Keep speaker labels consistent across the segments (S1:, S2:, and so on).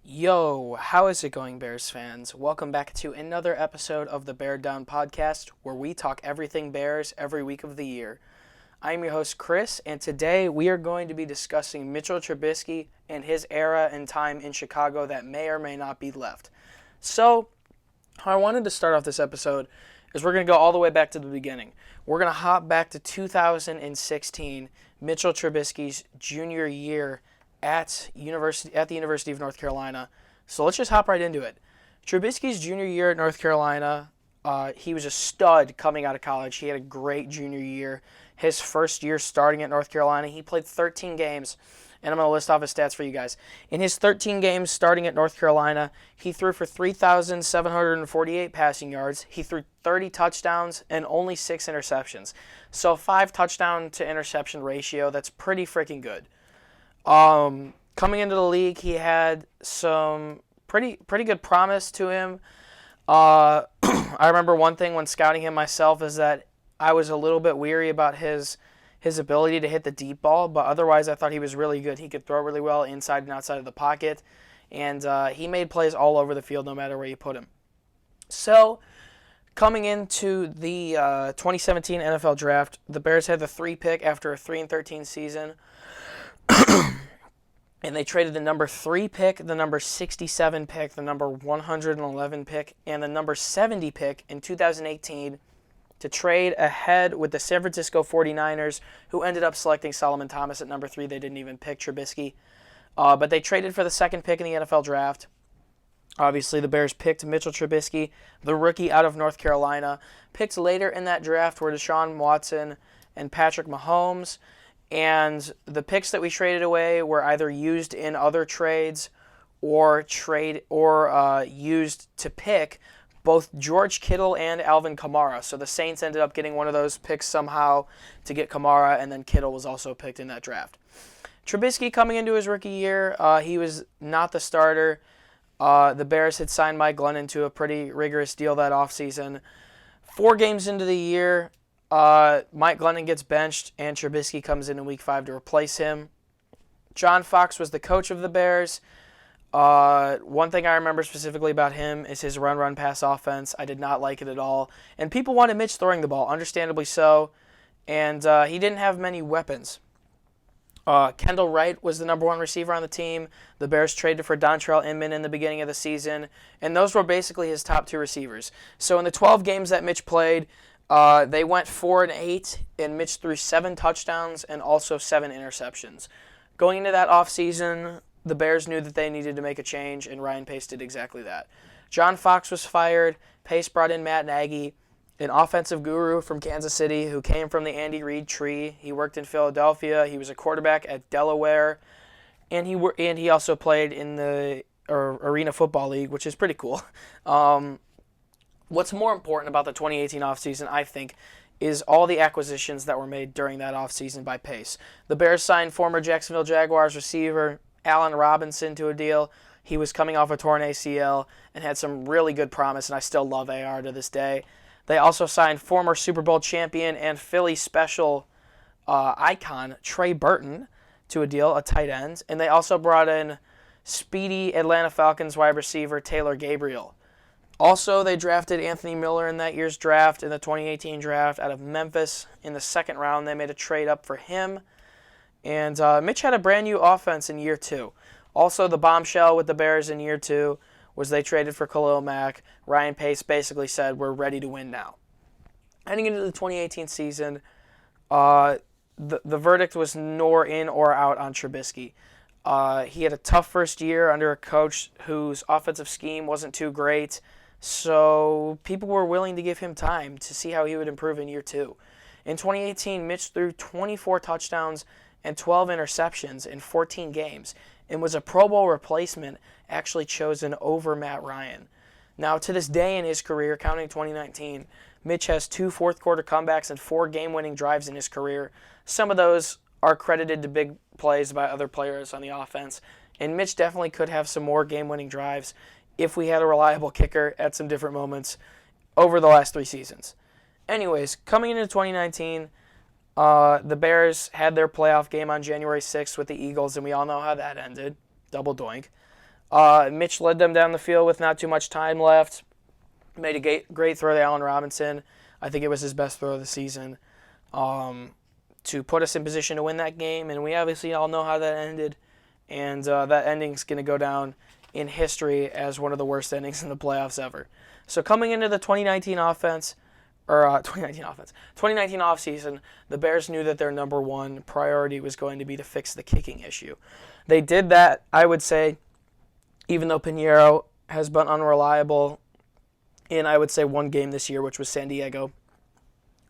S1: Yo, how is it going, Bears fans? Welcome back to another episode of the Bear Down Podcast, where we talk everything Bears every week of the year. I'm your host, Chris, and today we are going to be discussing Mitchell Trubisky and his era and time in Chicago that may or may not be left. So, how I wanted to start off this episode is we're going to go all the way back to the beginning. We're going to hop back to 2016, Mitchell Trubisky's junior year at the University of North Carolina. So let's just hop right into it. Trubisky's junior year at North Carolina, he was a stud coming out of college. He had a great junior year. His first year starting at North Carolina, he played 13 games, and I'm going to list off his stats for you guys. In his 13 games starting at North Carolina, he threw for 3,748 passing yards. He threw 30 touchdowns and only 6 interceptions. So 5 touchdown to interception ratio, that's pretty freaking good. Coming into the league, he had some pretty good promise to him. I remember one thing when scouting him myself is that I was a little bit weary about his ability to hit the deep ball, but otherwise I thought he was really good. He could throw really well inside and outside of the pocket, and he made plays all over the field no matter where you put him. So, coming into the 2017 NFL Draft, the Bears had the 3 pick after a 3-13 season. And they traded the number 3 pick, the number 67 pick, the number 111 pick, and the number 70 pick in 2018 to trade ahead with the San Francisco 49ers, who ended up selecting Solomon Thomas at number 3. They didn't even pick Trubisky. But they traded for the 2nd pick in the NFL Draft. Obviously, the Bears picked Mitchell Trubisky, the rookie out of North Carolina. Picked later in that draft were Deshaun Watson and Patrick Mahomes. And the picks that we traded away were either used in other trades or used to pick both George Kittle and Alvin Kamara. So the Saints ended up getting one of those picks somehow to get Kamara, and then Kittle was also picked in that draft. Trubisky coming into his rookie year, he was not the starter. The Bears had signed Mike Glennon to a pretty rigorous deal that offseason. 4 games into the year, Mike Glennon gets benched, and Trubisky comes in Week 5 to replace him. John Fox was the coach of the Bears. One thing I remember specifically about him is his run-pass offense. I did not like it at all. And people wanted Mitch throwing the ball, understandably so. And he didn't have many weapons. Kendall Wright was the number 1 receiver on the team. The Bears traded for Dontrell Inman in the beginning of the season. And those were basically his top 2 receivers. So in the 12 games that Mitch played, they went 4-8, and Mitch threw 7 touchdowns and also 7 interceptions. Going into that offseason, the Bears knew that they needed to make a change, and Ryan Pace did exactly that. John Fox was fired. Pace brought in Matt Nagy, an offensive guru from Kansas City who came from the Andy Reid tree. He worked in Philadelphia. He was a quarterback at Delaware, and he also played in the Arena Football League, which is pretty cool. What's more important about the 2018 offseason, I think, is all the acquisitions that were made during that offseason by Pace. The Bears signed former Jacksonville Jaguars receiver Allen Robinson to a deal. He was coming off a torn ACL and had some really good promise, and I still love AR to this day. They also signed former Super Bowl champion and Philly special icon Trey Burton to a deal, a tight end. And they also brought in speedy Atlanta Falcons wide receiver Taylor Gabriel. Also, they drafted Anthony Miller in that year's draft, in the 2018 draft, out of Memphis in the 2nd round. They made a trade up for him. And Mitch had a brand new offense in year 2. Also, the bombshell with the Bears in year 2 was they traded for Khalil Mack. Ryan Pace basically said, we're ready to win now. Heading into the 2018 season, the verdict was nor in or out on Trubisky. He had a tough first year under a coach whose offensive scheme wasn't too great. So people were willing to give him time to see how he would improve in year 2. In 2018, Mitch threw 24 touchdowns and 12 interceptions in 14 games and was a Pro Bowl replacement, actually chosen over Matt Ryan. Now, to this day in his career, counting 2019, Mitch has 2 fourth-quarter comebacks and 4 game-winning drives in his career. Some of those are credited to big plays by other players on the offense, and Mitch definitely could have some more game-winning drives if we had a reliable kicker at some different moments over the last 3 seasons. Anyways, coming into 2019, the Bears had their playoff game on January 6th with the Eagles, and we all know how that ended. Double doink. Mitch led them down the field with not too much time left. Made a great throw to Allen Robinson. I think it was his best throw of the season to put us in position to win that game. And we obviously all know how that ended. And that ending's going to go down in history as one of the worst endings in the playoffs ever. So coming into the 2019 offseason, the Bears knew that their number one priority was going to be to fix the kicking issue. They did that, I would say, even though Pinheiro has been unreliable in, I would say, one game this year, which was San Diego.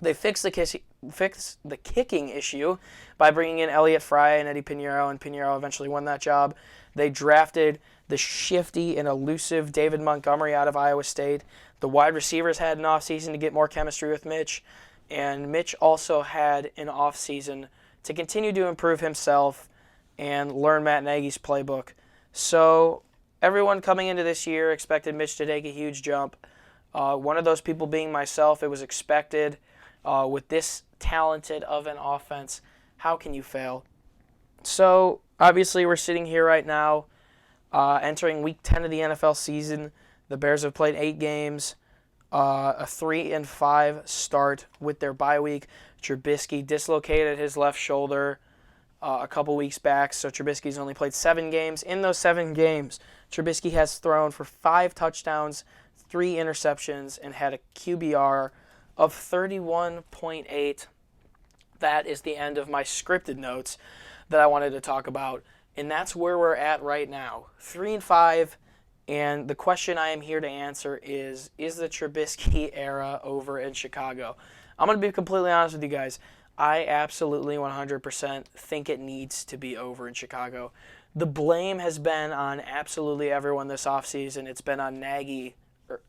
S1: They fixed the kicking issue by bringing in Elliott Fry and Eddie Pinheiro, and Pinheiro eventually won that job. They drafted the shifty and elusive David Montgomery out of Iowa State. The wide receivers had an offseason to get more chemistry with Mitch, and Mitch also had an offseason to continue to improve himself and learn Matt Nagy's playbook. So everyone coming into this year expected Mitch to take a huge jump. One of those people being myself, it was expected. With this talented of an offense, how can you fail? So obviously we're sitting here right now, entering Week 10 of the NFL season. The Bears have played 8 games, a 3-5 start with their bye week. Trubisky dislocated his left shoulder a couple weeks back, so Trubisky's only played 7 games. In those 7 games, Trubisky has thrown for 5 touchdowns, 3 interceptions, and had a QBR of 31.8. That is the end of my scripted notes that I wanted to talk about, and that's where we're at right now, 3-5. And the question I am here to answer is the Trubisky era over in Chicago? I'm going to be completely honest with you guys. I absolutely 100% think it needs to be over in Chicago. The blame has been on absolutely everyone this offseason. It's been on Nagy,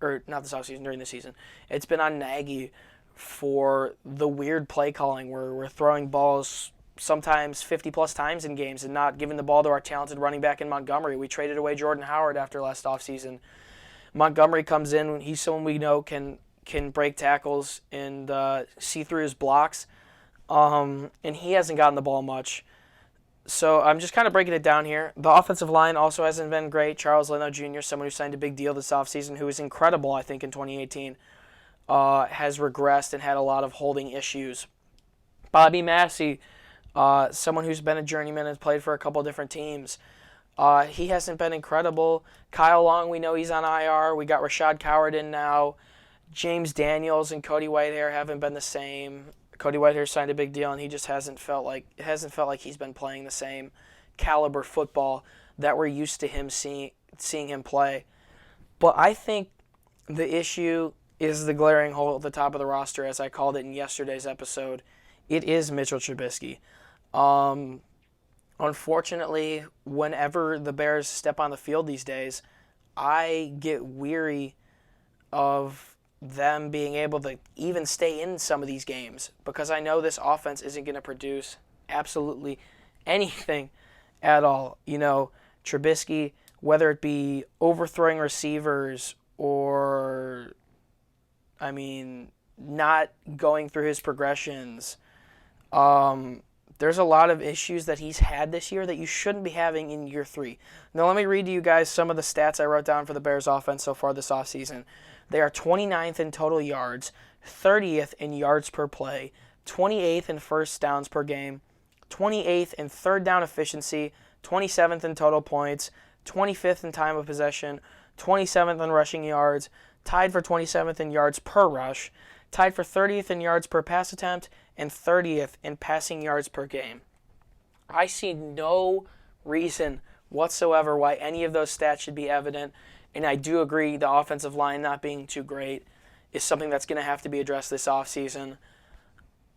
S1: or not this offseason, during the season. It's been on Nagy for the weird play calling where we're throwing balls sometimes 50-plus times in games and not giving the ball to our talented running back in Montgomery. We traded away Jordan Howard after last offseason. Montgomery comes in. He's someone we know can break tackles and see through his blocks, and he hasn't gotten the ball much. So I'm just kind of breaking it down here. The offensive line also hasn't been great. Charles Leno Jr., someone who signed a big deal this offseason, who was incredible, I think, in 2018, has regressed and had a lot of holding issues. Bobby Massey, someone who's been a journeyman and played for a couple different teams. He hasn't been incredible. Kyle Long, we know he's on IR. We got Rashad Coward in now. James Daniels and Cody Whitehair haven't been the same. Cody Whitehair signed a big deal, and he just hasn't felt like he's been playing the same caliber football that we're used to him seeing him play. But I think the issue is the glaring hole at the top of the roster, as I called it in yesterday's episode. It is Mitchell Trubisky. Unfortunately, whenever the Bears step on the field these days, I get weary of them being able to even stay in some of these games because I know this offense isn't going to produce absolutely anything at all. You know, Trubisky, whether it be overthrowing receivers or, not going through his progressions, there's a lot of issues that he's had this year that you shouldn't be having in year 3. Now let me read to you guys some of the stats I wrote down for the Bears offense so far this offseason. They are 29th in total yards, 30th in yards per play, 28th in first downs per game, 28th in third down efficiency, 27th in total points, 25th in time of possession, 27th in rushing yards, tied for 27th in yards per rush, tied for 30th in yards per pass attempt, and 30th in passing yards per game. I see no reason whatsoever why any of those stats should be evident, and I do agree the offensive line not being too great is something that's going to have to be addressed this offseason.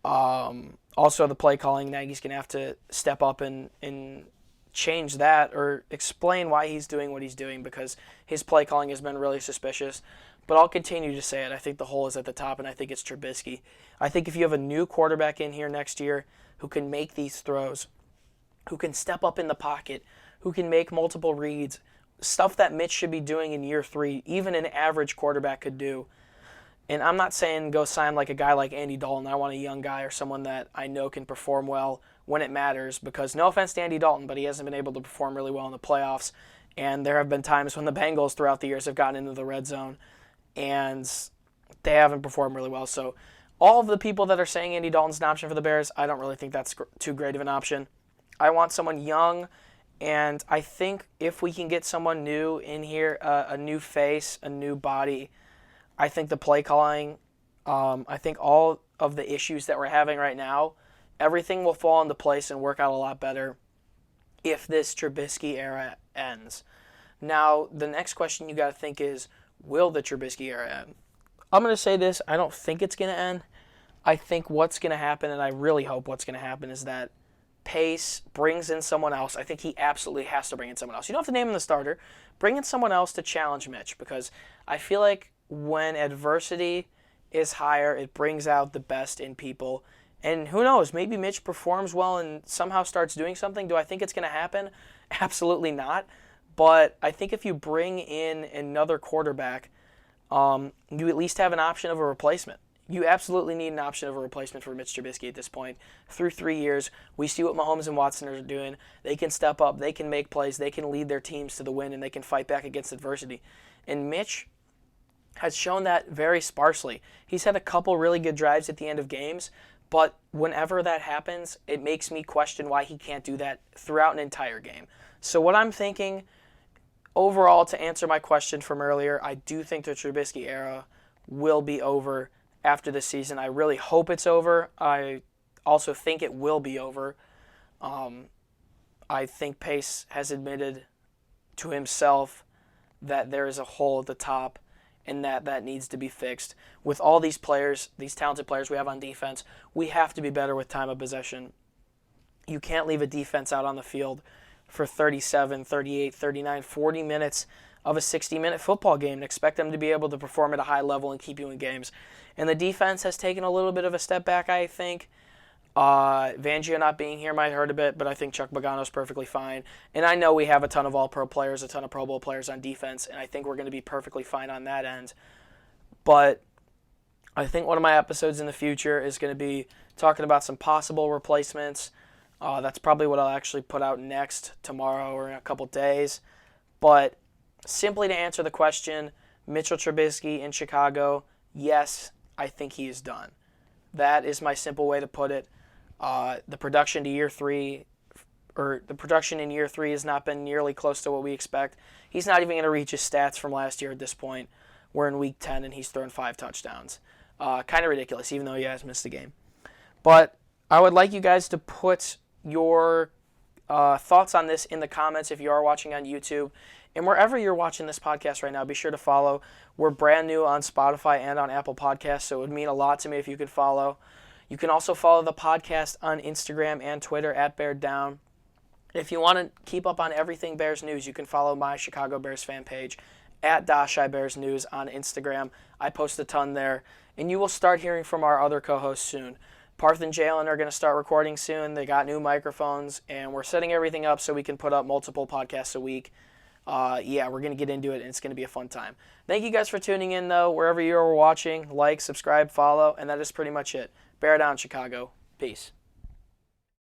S1: Also, the play calling, Nagy's going to have to step up and change that or explain why he's doing what he's doing because his play calling has been really suspicious. But I'll continue to say it. I think the hole is at the top, and I think it's Trubisky. I think if you have a new quarterback in here next year who can make these throws, who can step up in the pocket, who can make multiple reads, stuff that Mitch should be doing in year 3, even an average quarterback could do. And I'm not saying go sign like a guy like Andy Dalton. I want a young guy or someone that I know can perform well when it matters because no offense to Andy Dalton, but he hasn't been able to perform really well in the playoffs. And there have been times when the Bengals throughout the years have gotten into the red zone and they haven't performed really well. So all of the people that are saying Andy Dalton's an option for the Bears, I don't really think that's too great of an option. I want someone young, and I think if we can get someone new in here, a new face, a new body, I think the play calling, I think all of the issues that we're having right now, everything will fall into place and work out a lot better if this Trubisky era ends. Now, the next question you got to think is, will the Trubisky era end? I'm going to say this, I don't think it's going to end. I think what's going to happen, and I really hope what's going to happen, is that Pace brings in someone else. I think he absolutely has to bring in someone else. You don't have to name him the starter. Bring in someone else to challenge Mitch, because I feel like when adversity is higher, it brings out the best in people. And who knows, maybe Mitch performs well and somehow starts doing something. Do I think it's going to happen? Absolutely not. But I think if you bring in another quarterback, you at least have an option of a replacement. You absolutely need an option of a replacement for Mitch Trubisky at this point. Through 3 years, we see what Mahomes and Watson are doing. They can step up, they can make plays, they can lead their teams to the win, and they can fight back against adversity. And Mitch has shown that very sparsely. He's had a couple really good drives at the end of games, but whenever that happens, it makes me question why he can't do that throughout an entire game. So what I'm thinking, overall, to answer my question from earlier, I do think the Trubisky era will be over after this season. I really hope it's over. I also think it will be over. I think Pace has admitted to himself that there is a hole at the top and that needs to be fixed. With all these players, these talented players we have on defense, we have to be better with time of possession. You can't leave a defense out on the field for 37, 38, 39, 40 minutes of a 60-minute football game and expect them to be able to perform at a high level and keep you in games. And the defense has taken a little bit of a step back, I think. Fangio not being here might hurt a bit, but I think Chuck Pagano's perfectly fine. And I know we have a ton of all-pro players, a ton of Pro Bowl players on defense, and I think we're going to be perfectly fine on that end. But I think one of my episodes in the future is going to be talking about some possible replacements. That's probably what I'll actually put out next, tomorrow or in a couple days. But simply to answer the question, Mitchell Trubisky in Chicago, yes, I think he is done. That is my simple way to put it. The production in year three has not been nearly close to what we expect. He's not even going to reach his stats from last year at this point. We're in week 10 and he's thrown 5 touchdowns. Kind of ridiculous, even though he has missed a game. But I would like you guys to put your thoughts on this in the comments if you are watching on YouTube. And wherever you're watching this podcast right now, be sure to follow. We're brand new on Spotify and on Apple Podcasts, so it would mean a lot to me if you could follow. You can also follow the podcast on Instagram and Twitter at BearDown. If you want to keep up on everything Bears news, you can follow my Chicago Bears fan page at Dashai Bears News on Instagram. I post a ton there. And you will start hearing from our other co-hosts soon. Parth and Jaylen are going to start recording soon. They got new microphones, and we're setting everything up so we can put up multiple podcasts a week. We're going to get into it, and it's going to be a fun time. Thank you guys for tuning in, though. Wherever you're watching, like, subscribe, follow, and that is pretty much it. Bear down, Chicago. Peace.